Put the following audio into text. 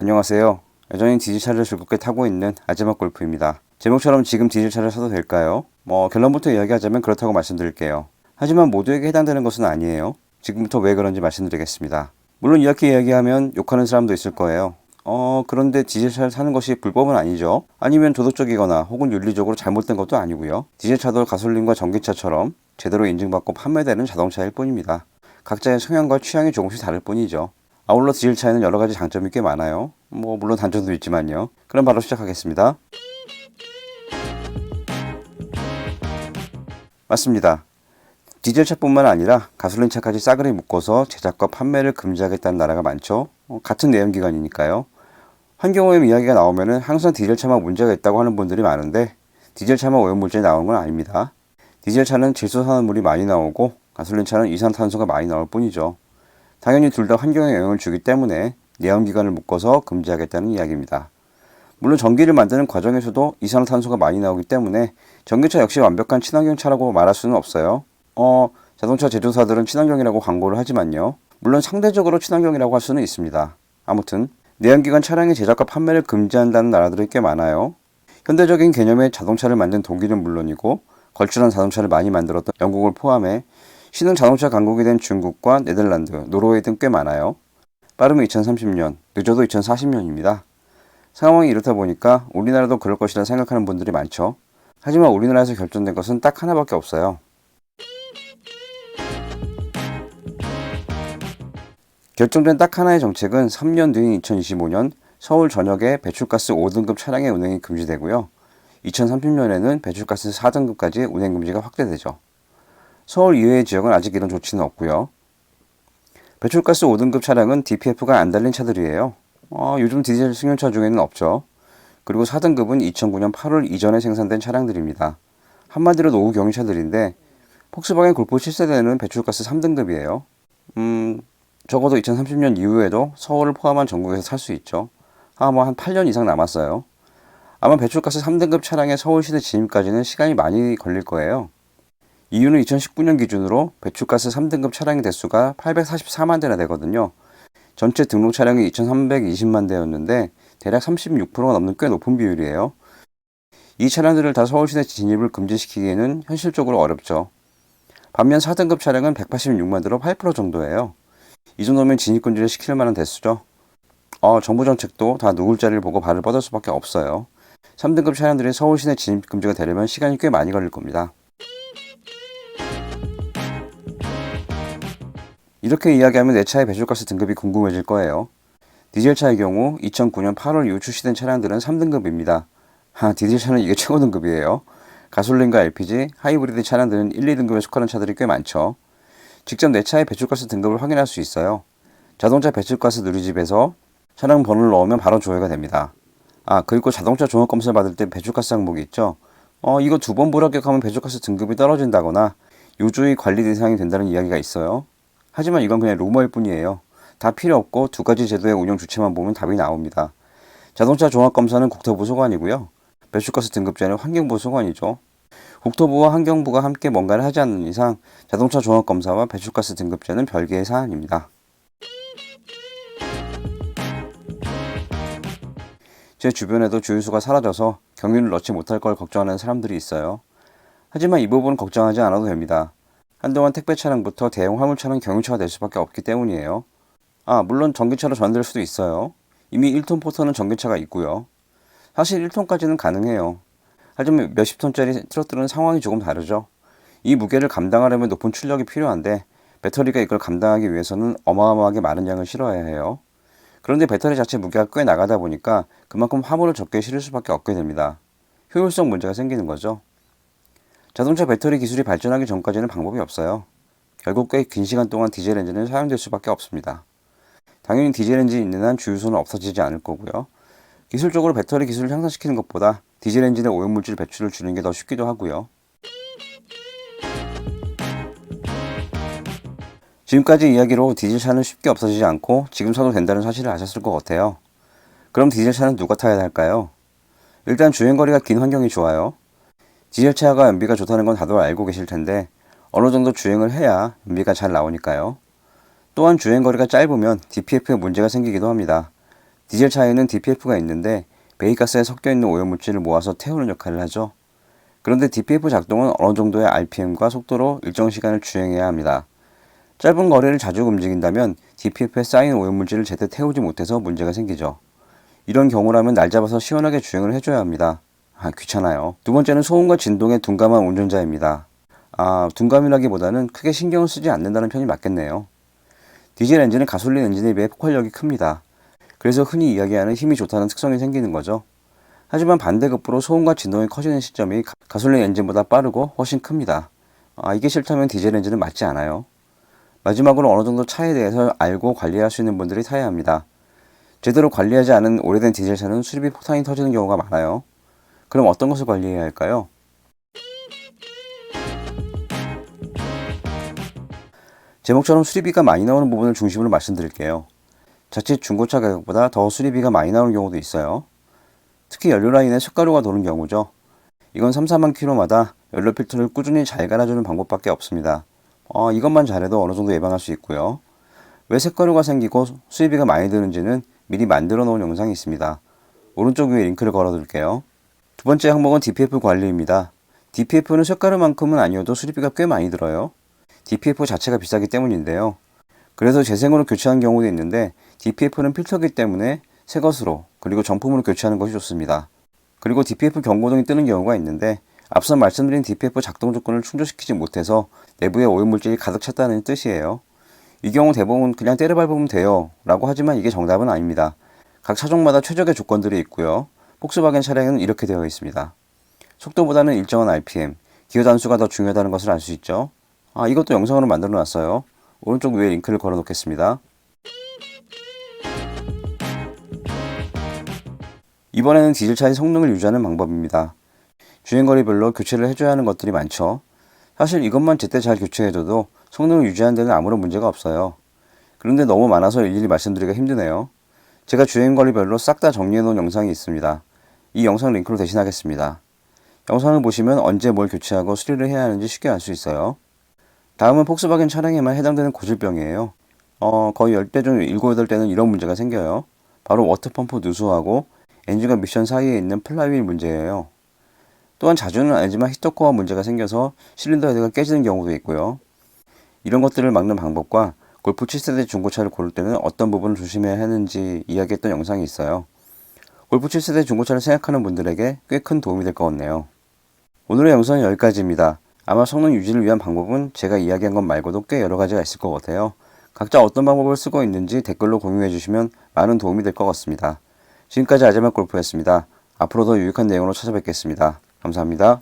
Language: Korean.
안녕하세요. 여전히 디젤차를 즐겁게 타고 있는 아즈맛 골프입니다. 제목처럼 지금 디젤차를 사도 될까요? 결론부터 이야기하자면 그렇다고 말씀드릴게요. 하지만 모두에게 해당되는 것은 아니에요. 지금부터 왜 그런지 말씀드리겠습니다. 물론 이렇게 이야기하면 욕하는 사람도 있을 거예요. 그런데 디젤차를 사는 것이 불법은 아니죠. 아니면 도덕적이거나 혹은 윤리적으로 잘못된 것도 아니고요. 디젤차도 가솔린과 전기차처럼 제대로 인증받고 판매되는 자동차일 뿐입니다. 각자의 성향과 취향이 조금씩 다를 뿐이죠. 아울러 디젤차에는 여러가지 장점이 꽤 많아요. 물론 단점도 있지만요. 그럼 바로 시작하겠습니다. 맞습니다. 디젤차뿐만 아니라 가솔린차까지 싸그리 묶어서 제작과 판매를 금지하겠다는 나라가 많죠. 같은 내연기관이니까요. 환경오염 이야기가 나오면 항상 디젤차만 문제가 있다고 하는 분들이 많은데 디젤차만 오염물질이 나오는 건 아닙니다. 디젤차는 질소산화물이 많이 나오고 가솔린차는 이산탄소가 많이 나올 뿐이죠. 당연히 둘 다 환경에 영향을 주기 때문에 내연기관을 묶어서 금지하겠다는 이야기입니다. 물론 전기를 만드는 과정에서도 이산화탄소가 많이 나오기 때문에 전기차 역시 완벽한 친환경차라고 말할 수는 없어요. 자동차 제조사들은 친환경이라고 광고를 하지만요. 물론 상대적으로 친환경이라고 할 수는 있습니다. 아무튼 내연기관 차량의 제작과 판매를 금지한다는 나라들이 꽤 많아요. 현대적인 개념의 자동차를 만든 독일은 물론이고 걸출한 자동차를 많이 만들었던 영국을 포함해 신흥 자동차 강국이 된 중국과 네덜란드, 노르웨이 등 꽤 많아요. 빠르면 2030년, 늦어도 2040년입니다. 상황이 이렇다 보니까 우리나라도 그럴 것이라 생각하는 분들이 많죠. 하지만 우리나라에서 결정된 것은 딱 하나밖에 없어요. 결정된 딱 하나의 정책은 3년 뒤인 2025년 서울 전역에 배출가스 5등급 차량의 운행이 금지되고요. 2030년에는 배출가스 4등급까지 운행 금지가 확대되죠. 서울 이외의 지역은 아직 이런 조치는 없고요. 배출가스 5등급 차량은 DPF가 안 달린 차들이에요. 요즘 디젤 승용차 중에는 없죠. 그리고 4등급은 2009년 8월 이전에 생산된 차량들입니다. 한마디로 노후 경유차들인데 폭스바겐 골프 7세대는 배출가스 3등급이에요. 적어도 2030년 이후에도 서울을 포함한 전국에서 살 수 있죠. 한 8년 이상 남았어요. 아마 배출가스 3등급 차량의 서울시내 진입까지는 시간이 많이 걸릴 거예요. 이유는 2019년 기준으로 배출가스 3등급 차량의 대수가 844만 대나 되거든요. 전체 등록 차량이 2320만 대였는데 대략 36%가 넘는 꽤 높은 비율이에요. 이 차량들을 다 서울시내 진입을 금지시키기에는 현실적으로 어렵죠. 반면 4등급 차량은 186만 대로 8% 정도예요. 이 정도면 진입금지를 시킬 만한 대수죠. 정부 정책도 다 누굴 자리를 보고 발을 뻗을 수밖에 없어요. 3등급 차량들이 서울 시내 진입금지가 되려면 시간이 꽤 많이 걸릴 겁니다. 이렇게 이야기하면 내 차의 배출가스 등급이 궁금해질 거예요. 디젤차의 경우 2009년 8월 이후 출시된 차량들은 3등급입니다. 디젤차는 이게 최고 등급이에요. 가솔린과 LPG, 하이브리드 차량들은 1, 2등급에 속하는 차들이 꽤 많죠. 직접 내 차의 배출가스 등급을 확인할 수 있어요. 자동차 배출가스 누리집에서 차량 번호를 넣으면 바로 조회가 됩니다. 그리고 자동차 종합검사를 받을 때 배출가스 항목이 있죠. 이거 2번 불합격하면 배출가스 등급이 떨어진다거나 요주의 관리 대상이 된다는 이야기가 있어요. 하지만 이건 그냥 루머일 뿐이에요. 다 필요 없고 2가지 제도의 운영 주체만 보면 답이 나옵니다. 자동차 종합검사는 국토부 소관이고요. 배출가스 등급제는 환경부 소관이죠. 국토부와 환경부가 함께 뭔가를 하지 않는 이상 자동차 종합검사와 배출가스 등급제는 별개의 사안입니다. 제 주변에도 주유소가 사라져서 경유를 넣지 못할 걸 걱정하는 사람들이 있어요. 하지만 이 부분은 걱정하지 않아도 됩니다. 한동안 택배 차량부터 대형 화물차는 경유차가 될 수밖에 없기 때문이에요. 물론 전기차로 전환될 수도 있어요. 이미 1톤 포터는 전기차가 있고요. 사실 1톤까지는 가능해요. 하지만 몇십 톤짜리 트럭들은 상황이 조금 다르죠. 이 무게를 감당하려면 높은 출력이 필요한데 배터리가 이걸 감당하기 위해서는 어마어마하게 많은 양을 실어야 해요. 그런데 배터리 자체 무게가 꽤 나가다 보니까 그만큼 화물을 적게 실을 수밖에 없게 됩니다. 효율성 문제가 생기는 거죠. 자동차 배터리 기술이 발전하기 전까지는 방법이 없어요. 결국 꽤 긴 시간 동안 디젤 엔진은 사용될 수밖에 없습니다. 당연히 디젤 엔진이 있는 한 주유소는 없어지지 않을 거고요. 기술적으로 배터리 기술을 향상시키는 것보다 디젤 엔진의 오염물질 배출을 줄이는 게 더 쉽기도 하고요. 지금까지 이야기로 디젤차는 쉽게 없어지지 않고 지금 사도 된다는 사실을 아셨을 것 같아요. 그럼 디젤차는 누가 타야 할까요? 일단 주행거리가 긴 환경이 좋아요. 디젤차가 연비가 좋다는 건 다들 알고 계실 텐데 어느 정도 주행을 해야 연비가 잘 나오니까요. 또한 주행거리가 짧으면 DPF에 문제가 생기기도 합니다. 디젤 차에는 DPF가 있는데 배기가스에 섞여 있는 오염물질을 모아서 태우는 역할을 하죠. 그런데 DPF 작동은 어느 정도의 RPM과 속도로 일정 시간을 주행해야 합니다. 짧은 거리를 자주 움직인다면 DPF에 쌓인 오염물질을 제때 태우지 못해서 문제가 생기죠. 이런 경우라면 날 잡아서 시원하게 주행을 해줘야 합니다. 귀찮아요. 두 번째는 소음과 진동에 둔감한 운전자입니다. 둔감이라기보다는 크게 신경을 쓰지 않는다는 편이 맞겠네요. 디젤 엔진은 가솔린 엔진에 비해 폭발력이 큽니다. 그래서 흔히 이야기하는 힘이 좋다는 특성이 생기는 거죠. 하지만 반대급부로 소음과 진동이 커지는 시점이 가솔린 엔진보다 빠르고 훨씬 큽니다. 이게 싫다면 디젤 엔진은 맞지 않아요. 마지막으로 어느 정도 차에 대해서 알고 관리할 수 있는 분들이 타야 합니다. 제대로 관리하지 않은 오래된 디젤차는 수리비 폭탄이 터지는 경우가 많아요. 그럼 어떤 것을 관리해야 할까요? 제목처럼 수리비가 많이 나오는 부분을 중심으로 말씀드릴게요. 자칫 중고차 가격보다 더 수리비가 많이 나오는 경우도 있어요. 특히 연료 라인에 쇳가루가 도는 경우죠. 이건 3, 4만 킬로마다 연료 필터를 꾸준히 잘 갈아주는 방법밖에 없습니다. 이것만 잘해도 어느 정도 예방할 수 있고요. 왜 쇳가루가 생기고 수리비가 많이 드는지는 미리 만들어 놓은 영상이 있습니다. 오른쪽 위에 링크를 걸어 둘게요. 두 번째 항목은 DPF 관리입니다. DPF는 쇳가루만큼은 아니어도 수리비가 꽤 많이 들어요. DPF 자체가 비싸기 때문인데요. 그래서 재생으로 교체하는 경우도 있는데 DPF는 필터기 때문에 새 것으로 그리고 정품으로 교체하는 것이 좋습니다. 그리고 DPF 경고등이 뜨는 경우가 있는데 앞서 말씀드린 DPF 작동 조건을 충족시키지 못해서 내부에 오염물질이 가득 찼다는 뜻이에요. 이 경우 대부분 그냥 때려 밟으면 돼요 라고 하지만 이게 정답은 아닙니다. 각 차종마다 최적의 조건들이 있고요. 폭스바겐 차량은 이렇게 되어 있습니다. 속도보다는 일정한 RPM, 기어 단수가 더 중요하다는 것을 알 수 있죠. 이것도 영상으로 만들어 놨어요. 오른쪽 위에 링크를 걸어 놓겠습니다. 이번에는 디젤차의 성능을 유지하는 방법입니다. 주행거리별로 교체를 해줘야 하는 것들이 많죠. 사실 이것만 제때 잘 교체해줘도 성능을 유지하는 데는 아무런 문제가 없어요. 그런데 너무 많아서 일일이 말씀드리기가 힘드네요. 제가 주행거리별로 싹 다 정리해 놓은 영상이 있습니다. 이 영상 링크로 대신하겠습니다. 영상을 보시면 언제 뭘 교체하고 수리를 해야 하는지 쉽게 알 수 있어요. 다음은 폭스바겐 차량에만 해당되는 고질병이에요. 거의 10대 중 7, 8대는 이런 문제가 생겨요. 바로 워터펌프 누수하고 엔진과 미션 사이에 있는 플라이휠 문제예요. 또한 자주는 아니지만 히터코어 문제가 생겨서 실린더 헤드가 깨지는 경우도 있고요. 이런 것들을 막는 방법과 골프 7세대 중고차를 고를 때는 어떤 부분을 조심해야 하는지 이야기했던 영상이 있어요. 골프 7세대 중고차를 생각하는 분들에게 꽤 큰 도움이 될 것 같네요. 오늘의 영상은 여기까지입니다. 아마 성능 유지를 위한 방법은 제가 이야기한 것 말고도 꽤 여러 가지가 있을 것 같아요. 각자 어떤 방법을 쓰고 있는지 댓글로 공유해 주시면 많은 도움이 될 것 같습니다. 지금까지 아재맛 골프였습니다. 앞으로 더 유익한 내용으로 찾아뵙겠습니다. 감사합니다.